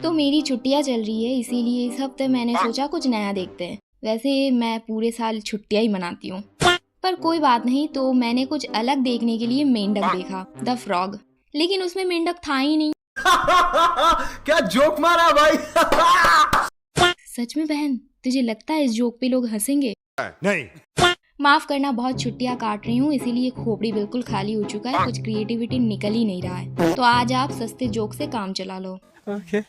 तो मेरी छुट्टियां चल रही है, इसीलिए इस हफ्ते मैंने सोचा कुछ नया देखते हैं। वैसे मैं पूरे साल छुट्टियां ही मनाती हूँ, पर कोई बात नहीं। तो मैंने कुछ अलग देखने के लिए मेंढक देखा, द फ्रॉग। लेकिन उसमें मेंढक था ही नहीं। क्या जोक मारा भाई। सच में बहन, तुझे लगता है इस जोक पे लोग हंसेंगे? नहीं। माफ करना, बहुत छुट्टियां काट रही हूँ, इसीलिए खोपड़ी बिल्कुल खाली हो चुका है, कुछ क्रिएटिविटी निकल ही नहीं रहा है। तो आज आप सस्ते जोक से काम चला लो। ओके।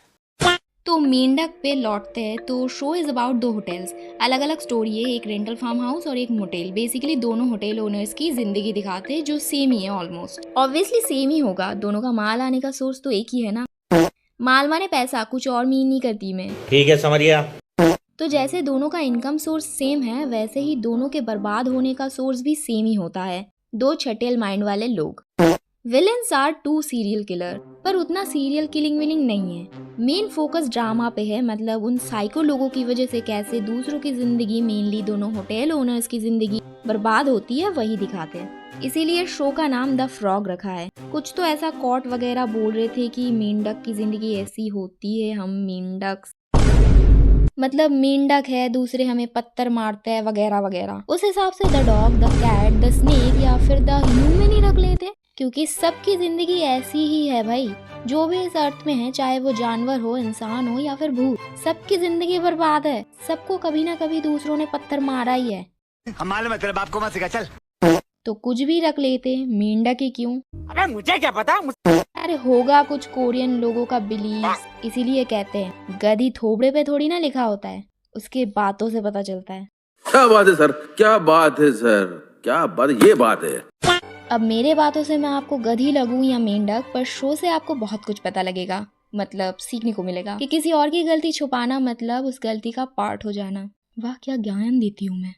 तो मेंढक पे लौटते हैं। तो शो इज अबाउट दो होटल्स, अलग अलग स्टोरी है, एक रेंटल फार्म हाउस और एक मोटेल। बेसिकली दोनों होटल ओनर्स की जिंदगी दिखाते हैं, जो सेम ही है ऑलमोस्ट। ऑब्वियसली सेम ही होगा, दोनों का माल आने का सोर्स तो एक ही है ना। माल माने पैसा, कुछ और मीन नहीं करती मैं। ठीक है, समझ गया। तो जैसे दोनों का इनकम सोर्स सेम है, वैसे ही दोनों के बर्बाद होने का सोर्स भी सेम ही होता है। दो छटेल माइंड वाले लोग। Villains are two serial killer, पर उतना सीरियल किलिंग विलिंग नहीं है। मेन फोकस ड्रामा पे है, मतलब उन साइको लोगों की वजह से कैसे दूसरों की जिंदगी, मेनली दोनों होटल ओनर्स की जिंदगी बर्बाद होती है, वही दिखाते हैं। इसीलिए शो का नाम द फ्रॉग रखा है। कुछ तो ऐसा कॉट वगैरह बोल रहे थे कि मेंढक की जिंदगी ऐसी होती है, हम मेंढक, मतलब मेंढक है, दूसरे हमें पत्थर मारते हैं वगैरह वगैरह। उस हिसाब से the dog, the cat, the snake या फिर द ह्यूमन ही रख लेते, क्योंकि सबकी जिंदगी ऐसी ही है भाई। जो भी इस अर्थ में है, चाहे वो जानवर हो, इंसान हो या फिर भूत, सबकी जिंदगी बर्बाद है। सबको कभी ना कभी दूसरों ने पत्थर मारा ही है। हम मालूम है, तेरे बाप को मत सिखा, चल। तो कुछ भी रख लेते, मेंढक ही क्यों? अबे मुझे क्या पता। अरे होगा कुछ कोरियन लोगों का बिलीफ, इसीलिए कहते हैं गधी थोबड़े पे थोड़ी ना लिखा होता है, उसके बातों से पता चलता है। क्या बात है सर, क्या बात है सर, क्या बात, ये बात है। अब मेरे बातों से मैं आपको गधी लगूं या मेंढक, पर शो से आपको बहुत कुछ पता लगेगा, मतलब सीखने को मिलेगा कि किसी और की गलती छुपाना मतलब उस गलती का पार्ट हो जाना। वाह, क्या ज्ञान देती हूँ मैं।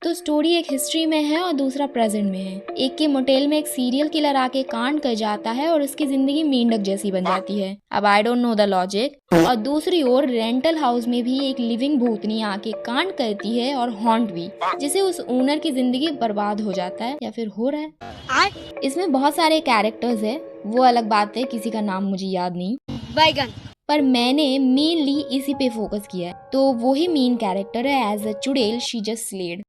तो स्टोरी एक हिस्ट्री में है और दूसरा प्रेजेंट में है। एक के मोटेल में एक सीरियल किलर आके कांड कर जाता है और उसकी जिंदगी मेंढक जैसी बन जाती है। अब I don't know the logic. और दूसरी ओर रेंटल हाउस में भी एक लिविंग भूतनी आके कांड करती है और हॉन्ट भी, जिसे उस ओनर की जिंदगी बर्बाद हो जाता है या फिर हो रहा है। इसमें बहुत सारे कैरेक्टर्स है, वो अलग बात है, किसी का नाम मुझे याद नहीं, पर मैंने मेनली इसी पे फोकस किया है। तो वही मेन कैरेक्टर है, एज अ चुड़ैल शी जस्ट स्लेड।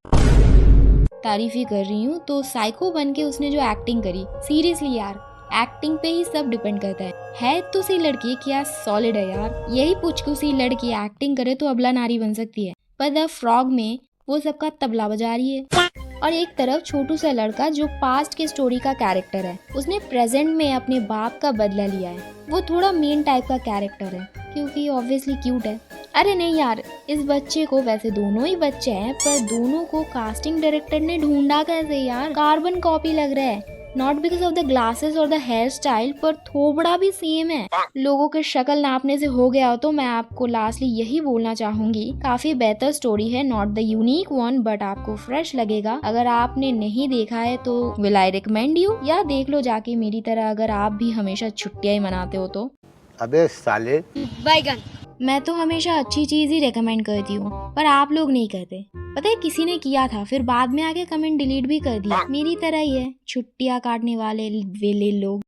तारीफ ही कर रही हूँ। तो साइको बन के उसने जो एक्टिंग करी, सीरियसली यार, एक्टिंग पे ही सब डिपेंड करता है तो सी लड़की क्या सॉलिड है यार। यही पुचकुसी लड़की एक्टिंग करे तो अबला नारी बन सकती है, पर द फ्रॉग में वो सबका तबला बजा रही है। और एक तरफ छोटू सा लड़का जो पास्ट के स्टोरी का कैरेक्टर है, उसने प्रेजेंट में अपने बाप का बदला लिया है। वो थोड़ा मेन टाइप का कैरेक्टर है, क्योंकि ऑब्वियसली क्यूट है। अरे नहीं यार, इस बच्चे को, वैसे दोनों ही बच्चे हैं, पर दोनों को कास्टिंग डायरेक्टर ने ढूंढा कैसे यार? कार्बन कॉपी लग रहा है। Not because of the glasses और द हेयर स्टाइल, पर थोबड़ा भी सेम है। लोगों के शक्ल नापने से हो गया हो तो मैं आपको लास्टली यही बोलना चाहूंगी, काफी बेहतर स्टोरी है, not the unique one, but आपको फ्रेश लगेगा। अगर आपने नहीं देखा है तो विल आई रिकमेंड यू, या देख लो जाके मेरी तरह, अगर आप भी हमेशा छुट्टियां ही मनाते हो तो। अबे साले बैगन, मैं तो हमेशा अच्छी चीज ही रेकमेंड करती हूँ, पर आप लोग नहीं करते। पता है किसी ने किया था, फिर बाद में आके कमेंट डिलीट भी कर दिया। मेरी तरह ही है, छुट्टियां काटने वाले वेले लोग।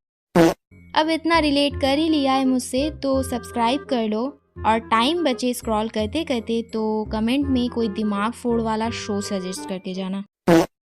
अब इतना रिलेट कर ही लिया है मुझसे तो सब्सक्राइब कर लो, और टाइम बचे स्क्रॉल करते करते तो कमेंट में कोई दिमाग फोड़ वाला शो सजेस्ट करके जाना।